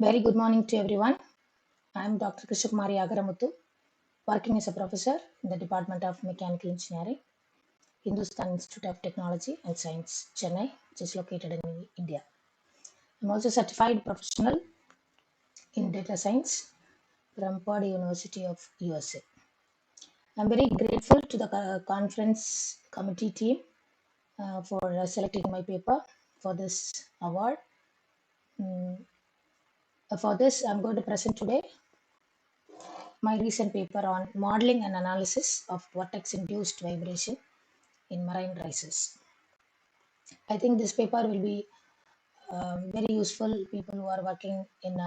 Very good morning to everyone. I am Dr. Krishnakumari Aharamuthu, working as a professor in the Department of Mechanical Engineering, Hindustan Institute of Technology and Science, Chennai, which is located in India. I am also certified professional in data science from Purdue University of USA. I am very grateful to the conference committee team for selecting my paper for this award. For this, I am going to present today my recent paper on modeling and analysis of vortex induced vibration in marine rices. I think this paper will be very useful people who are working in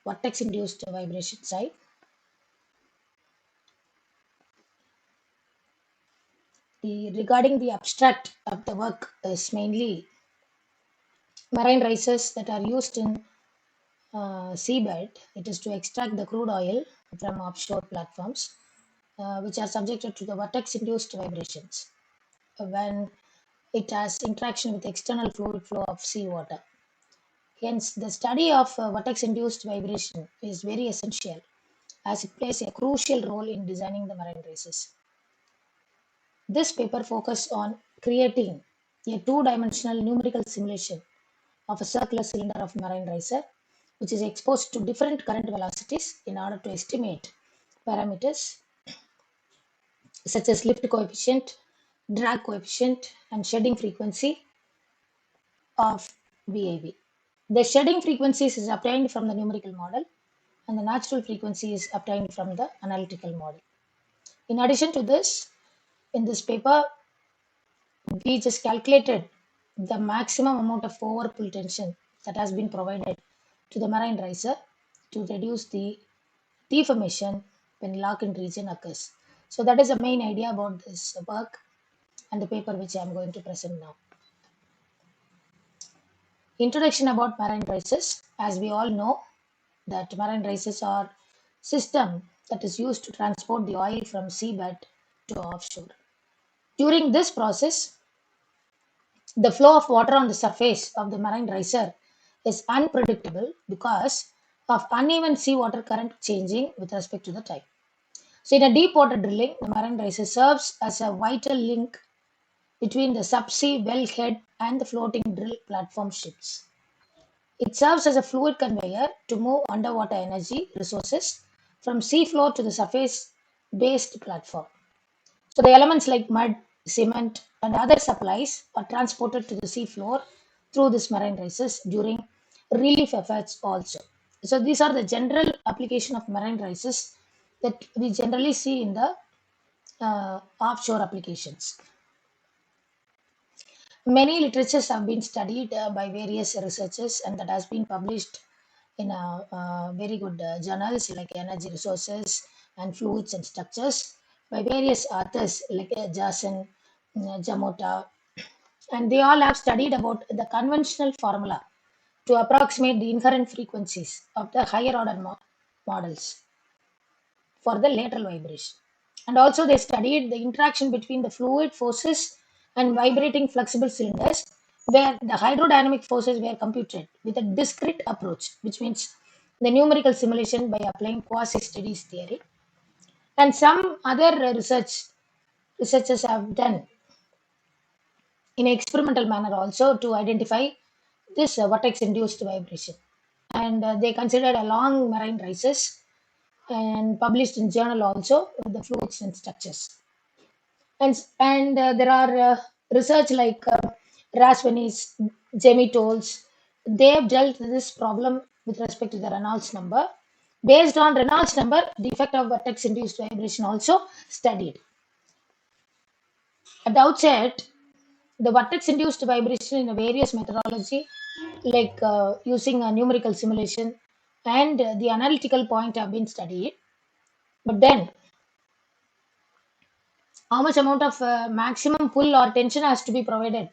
vortex induced vibration side. Regarding the abstract of the work is mainly marine rices that are used in seabed. It is to extract the crude oil from offshore platforms, which are subjected to the vortex induced vibrations when it has interaction with external fluid flow of seawater. Hence, the study of vortex-induced vibration is very essential as it plays a crucial role in designing the marine races. This paper focused on creating a two-dimensional numerical simulation of a circular cylinder of marine racer, which is exposed to different current velocities in order to estimate parameters such as lift coefficient, drag coefficient, and shedding frequency of VAV. The shedding frequencies is obtained from the numerical model and the natural frequency is obtained from the analytical model. In addition to this, in this paper, we just calculated the maximum amount of overpull tension that has been provided to the marine riser to reduce the deformation when lock-in region occurs. So that is the main idea about this work and the paper which I am going to present now. Introduction about marine races. As we all know, that marine races are system that is used to transport the oil from seabed to offshore. During this process, the flow of water on the surface of the marine riser is unpredictable because of uneven seawater current changing with respect to the time. So in a deep water drilling, the marine riser serves as a vital link between the subsea wellhead and the floating drill platform ships. It serves as a fluid conveyor to move underwater energy resources from seafloor to the surface-based platform. So the elements like mud, cement, and other supplies are transported to the seafloor through this marine races during relief efforts also. So these are the general application of marine races that we generally see in the offshore applications. Many literatures have been studied by various researchers and that has been published in very good journals like Energy Resources and Fluids and Structures by various authors like Jason, Jamota, and they all have studied about the conventional formula to approximate the inherent frequencies of the higher order models for the lateral vibration. And also they studied the interaction between the fluid forces and vibrating flexible cylinders where the hydrodynamic forces were computed with a discrete approach, which means the numerical simulation by applying quasi-steady theory. And some other researchers have done in an experimental manner also to identify this vortex induced vibration. And they considered a long marine rises and published in journal also with the fluids and structures. And there are research like Rasvanis, Jamie Tolles. They have dealt with this problem with respect to the Reynolds number. Based on Reynolds number, the effect of vortex induced vibration also studied. At the outset, the vortex induced vibration in a various methodology like using a numerical simulation and the analytical point have been studied. But then how much amount of maximum pull or tension has to be provided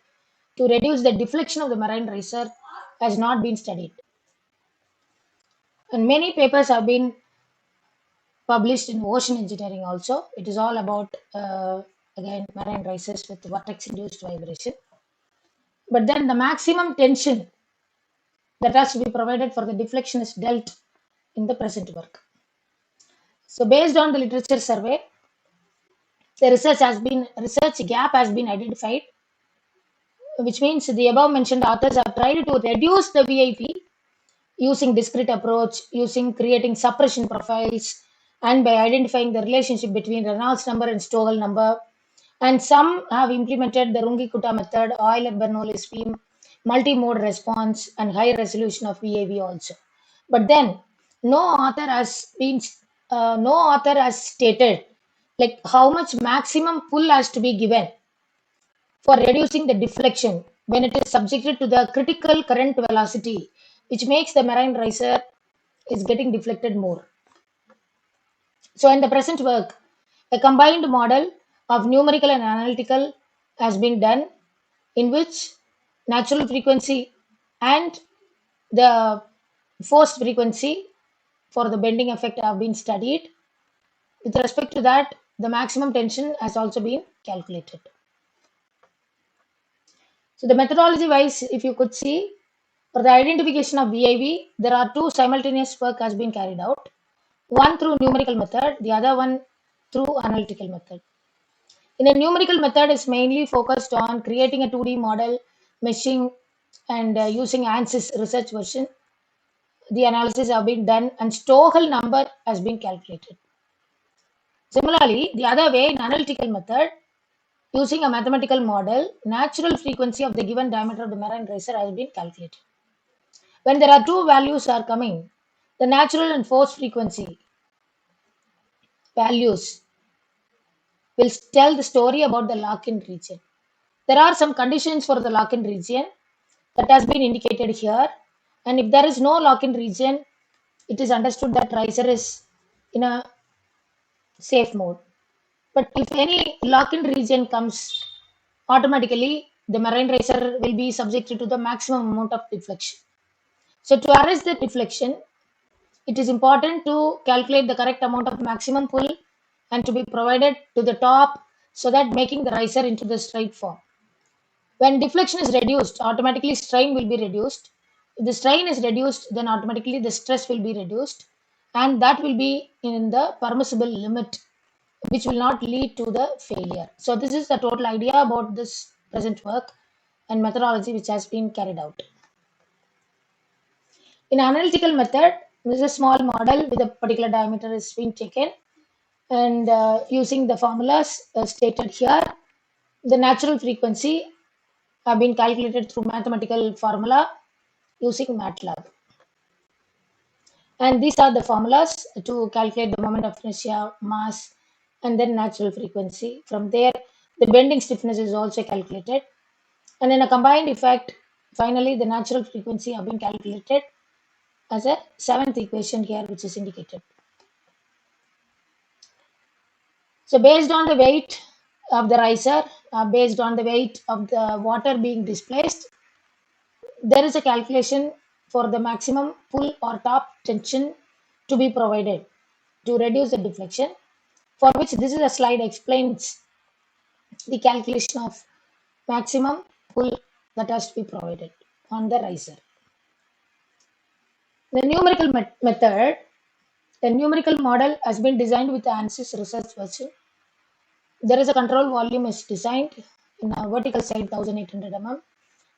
to reduce the deflection of the marine racer has not been studied. And many papers have been published in ocean engineering also. It is all about, again, marine racers with vortex induced vibration. But then the maximum tension that has to be provided for the deflection is dealt in the present work. So based on the literature survey, the research gap has been identified, which means the above mentioned authors have tried to reduce the VIP using discrete approach, using creating suppression profiles, and by identifying the relationship between Reynolds number and Stogel number. And some have implemented the Runge-Kutta method, Euler-Bernoulli scheme, multi-mode response, and high resolution of VAV also. But then, no author has been, no author has stated like how much maximum pull has to be given for reducing the deflection when it is subjected to the critical current velocity, which makes the marine riser is getting deflected more. So in the present work, a combined model of numerical and analytical has been done, in which natural frequency and the forced frequency for the bending effect have been studied. With respect to that, the maximum tension has also been calculated. So the methodology wise, if you could see, for the identification of VIV, there are two simultaneous work has been carried out. One through numerical method, the other one through analytical method. In a numerical method is mainly focused on creating a 2D model, meshing, and using ANSYS research version. The analysis have been done and Stogel number has been calculated. Similarly, the other way, in analytical method, using a mathematical model, natural frequency of the given diameter of the marine riser has been calculated. When there are two values are coming, the natural and forced frequency values will tell the story about the lock-in region. There are some conditions for the lock-in region that has been indicated here. And if there is no lock-in region, it is understood that riser is in a safe mode. But if any lock-in region comes, automatically the marine riser will be subjected to the maximum amount of deflection. So to arrest the deflection, it is important to calculate the correct amount of maximum pull and to be provided to the top so that making the riser into the straight form. When deflection is reduced, automatically strain will be reduced. If the strain is reduced, then automatically the stress will be reduced, and that will be in the permissible limit, which will not lead to the failure. So this is the total idea about this present work and methodology which has been carried out. In analytical method, this is a small model with a particular diameter is being taken, and using the formulas stated here, the natural frequency have been calculated through mathematical formula using MATLAB. And these are the formulas to calculate the moment of inertia, mass, and then natural frequency. From there, the bending stiffness is also calculated. And in a combined effect, finally, the natural frequency have been calculated as a seventh equation here, which is indicated. So based on the weight of the riser, based on the weight of the water being displaced, there is a calculation for the maximum pull or top tension to be provided to reduce the deflection, for which this is a slide explains the calculation of maximum pull that has to be provided on the riser. The numerical method, the numerical model has been designed with the ANSYS research version. There is a control volume is designed in a vertical side 1800 mm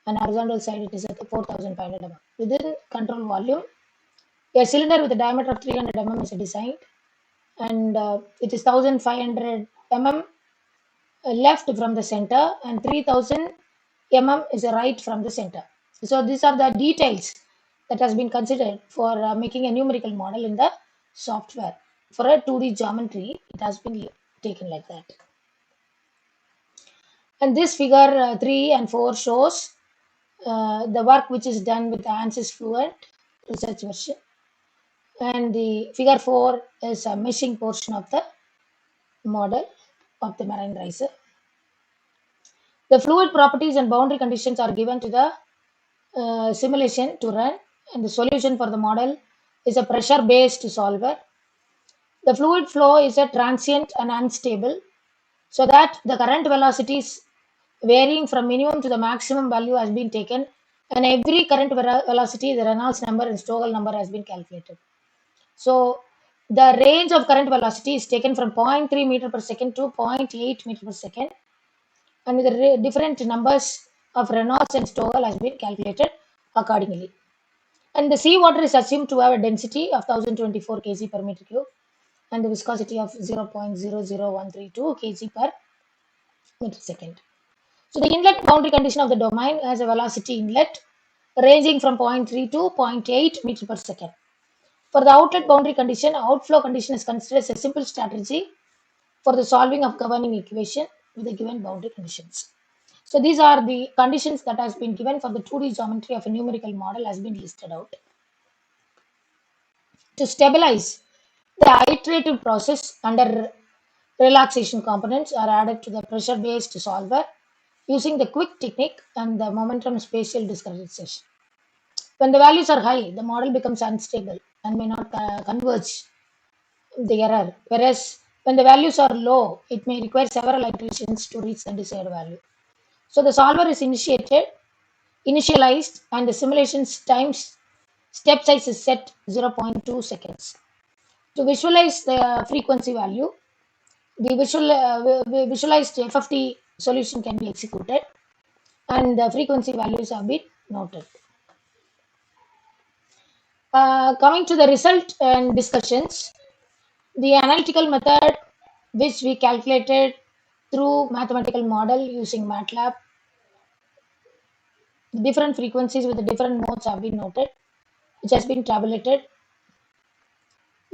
and horizontal side it is at 4500 mm. Within control volume, a cylinder with a diameter of 300 mm is designed, and it is 1500 mm left from the center and 3000 mm is right from the center. So these are the details that has been considered for making a numerical model in the software. For a 2D geometry, it has been taken like that. And this figure 3 and 4 shows the work which is done with the ANSYS Fluent research version. And the figure 4 is a meshing portion of the model of the marine riser. The fluid properties and boundary conditions are given to the simulation to run, and the solution for the model is a pressure-based solver. The fluid flow is a transient and unstable, so that the current velocities varying from minimum to the maximum value has been taken And every current velocity, the Reynolds number and Stokes number has been calculated. So the range of current velocity is taken from 0.3 meter per second to 0.8 meter per second, and with the different numbers of Reynolds and Stokes has been calculated accordingly. And the seawater is assumed to have a density of 1024 kg per meter cube and the viscosity of 0.00132 kg per meter second. So the inlet boundary condition of the domain has a velocity inlet ranging from zero point 0.3 to zero point 0.8 meter per second. For the outlet boundary condition, outflow condition is considered as a simple strategy for the solving of governing equation with the given boundary conditions. So these are the conditions that has been given for the 2D geometry of a numerical model has been listed out. To stabilize the iterative process under relaxation components are added to the pressure-based solver using the quick technique and the momentum spatial discretization. When the values are high, the model becomes unstable and may not converge the error, whereas when the values are low, it may require several iterations to reach the desired value. So the solver is initialized, and the simulation's times step size is set 0.2 seconds. To visualize the frequency value, the visualized FFT solution can be executed and the frequency values have been noted. Coming to the result and discussions, the analytical method which we calculated through mathematical model using MATLAB, the different frequencies with the different modes have been noted, which has been tabulated.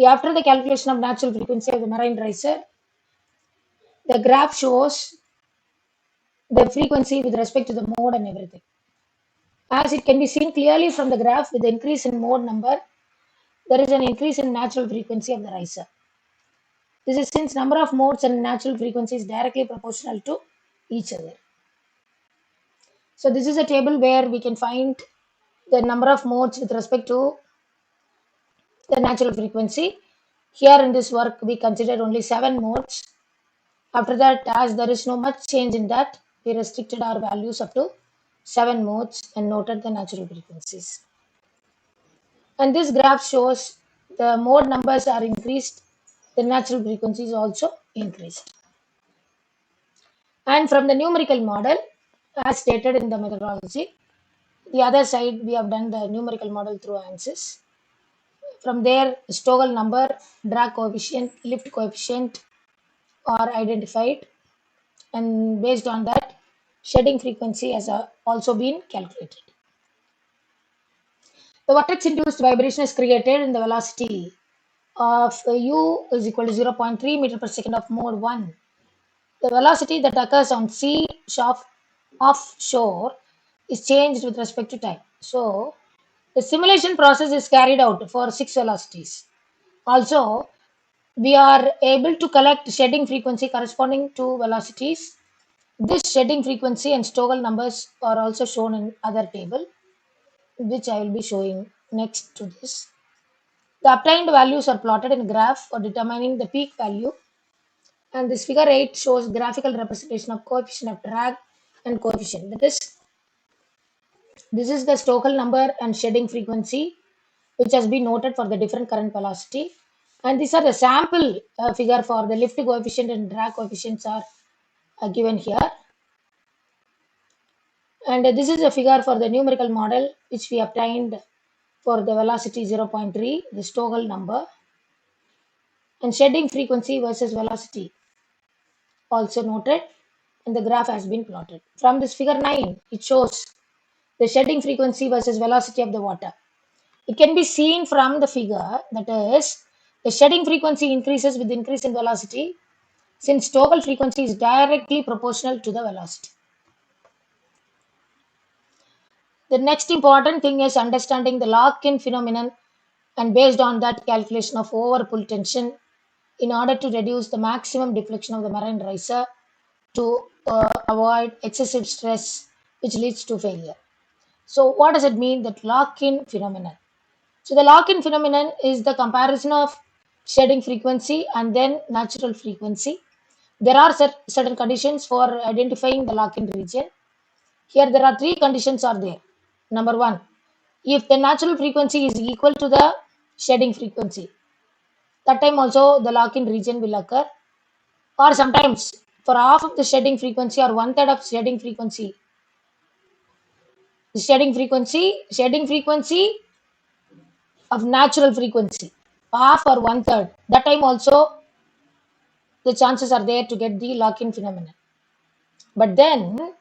After the calculation of natural frequency of the marine riser, the graph shows the frequency with respect to the mode and everything. As it can be seen clearly from the graph, with the increase in mode number, there is an increase in natural frequency of the riser. This is since number of modes and natural frequency is directly proportional to each other. So this is a table where we can find the number of modes with respect to the natural frequency. Here in this work, we considered only 7 modes. After that, as there is no much change in that, we restricted our values up to 7 modes and noted the natural frequencies. And this graph shows the mode numbers are increased, the natural frequency is also increased. And from the numerical model, as stated in the methodology, the other side we have done the numerical model through ANSYS. From there, Stokes number, drag coefficient, lift coefficient are identified, and based on that, shedding frequency has also been calculated. The vortex induced vibration is created in the velocity of u is equal to 0.3 meter per second of mode 1. The velocity that occurs on sea offshore is changed with respect to time. So the simulation process is carried out for 6 velocities. Also, we are able to collect shedding frequency corresponding to velocities. This shedding frequency and Stokes numbers are also shown in other table, which I will be showing next to this. The obtained values are plotted in graph for determining the peak value, and this figure 8 shows graphical representation of coefficient of drag and coefficient. That is, this is the Stokes number and shedding frequency which has been noted for the different current velocity, and these are the sample figure for the lift coefficient and drag coefficients are given here. And this is a figure for the numerical model which we obtained for the velocity 0.3, the Stokes number, and shedding frequency versus velocity also noted, and the graph has been plotted. From this figure 9, it shows the shedding frequency versus velocity of the water. It can be seen from the figure, that is, the shedding frequency increases with increase in velocity since Stokes frequency is directly proportional to the velocity. The next important thing is understanding the lock-in phenomenon, and based on that, calculation of overpull tension in order to reduce the maximum deflection of the marine riser to avoid excessive stress which leads to failure. So what does it mean, that lock-in phenomenon? So the lock-in phenomenon is the comparison of shedding frequency and then natural frequency. There are certain conditions for identifying the lock-in region. Here there are 3 conditions are there. Number one, if the natural frequency is equal to the shedding frequency, that time also the lock-in region will occur. Or sometimes for half of the shedding frequency or one third of shedding frequency of natural frequency, half or one third. That time also the chances are there to get the lock-in phenomenon. But then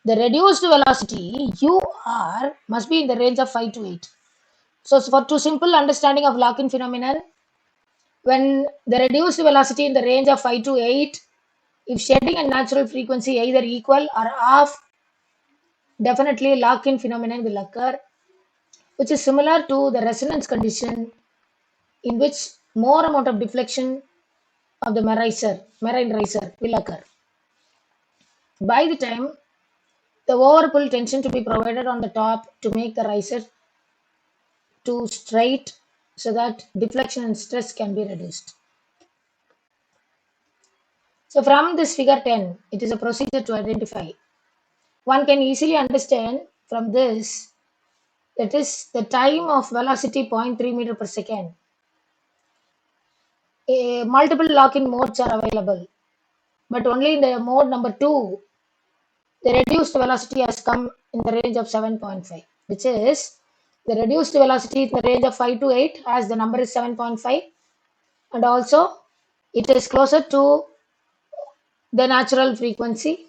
the reduced velocity UR must be in the range of 5 to 8. So for too simple understanding of lock-in phenomenon, when the reduced velocity in the range of 5 to 8, if shedding and natural frequency either equal or half, definitely lock-in phenomenon will occur, which is similar to the resonance condition in which more amount of deflection of the marine riser will occur. By the time the overpull tension to be provided on the top to make the riser to straight so that deflection and stress can be reduced. So from this figure 10, it is a procedure to identify. One can easily understand from this that is the time of velocity 0.3 meter per second. Multiple lock-in modes are available, but only in the mode number 2, the reduced velocity has come in the range of 7.5, which is the reduced velocity in the range of 5 to 8 as the number is 7.5, and also it is closer to the natural frequency.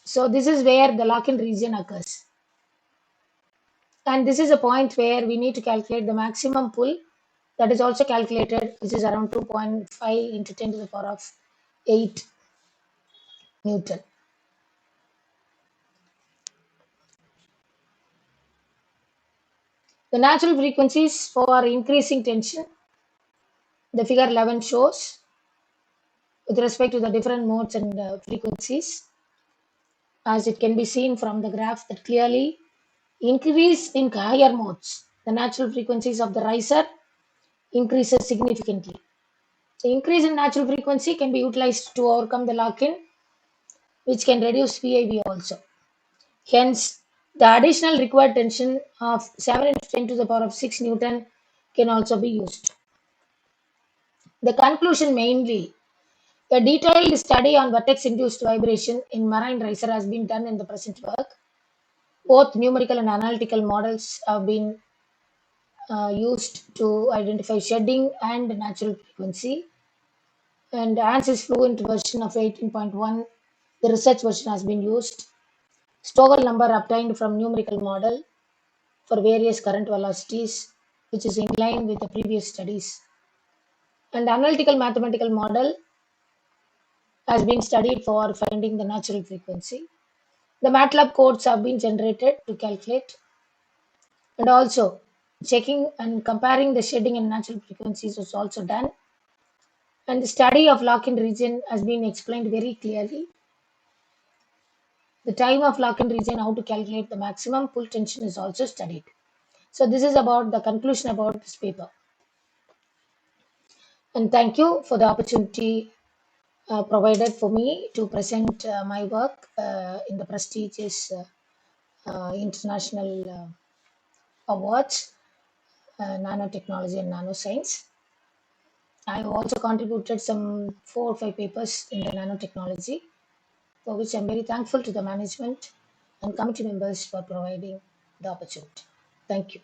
So this is where the lock-in region occurs. And this is a point where we need to calculate the maximum pull, that is also calculated, which is around 2.5 into 10 to the power of 8 Newton. The natural frequencies for increasing tension, the figure 11 shows with respect to the different modes and frequencies, as it can be seen from the graph that clearly increase in higher modes, the natural frequencies of the riser increases significantly. The increase in natural frequency can be utilized to overcome the lock-in, which can reduce VIV also. Hence, the additional required tension of 7 into 10 to the power of 6 Newton can also be used. The conclusion mainly, a detailed study on vortex-induced vibration in marine riser has been done in the present work. Both numerical and analytical models have been used to identify shedding and natural frequency. And ANSYS fluent version of 18.1, the research version has been used. Stogel number obtained from numerical model for various current velocities, which is in line with the previous studies. And analytical mathematical model has been studied for finding the natural frequency. The MATLAB codes have been generated to calculate, and also checking and comparing the shedding and natural frequencies was also done. And the study of lock-in region has been explained very clearly. The time of lock-in region, how to calculate the maximum pull tension is also studied. So this is about the conclusion about this paper. And thank you for the opportunity provided for me to present my work in the prestigious international awards, nanotechnology and nanoscience. I have also contributed some 4 or 5 papers in the nanotechnology, for which I'm very thankful to the management and committee members for providing the opportunity. Thank you.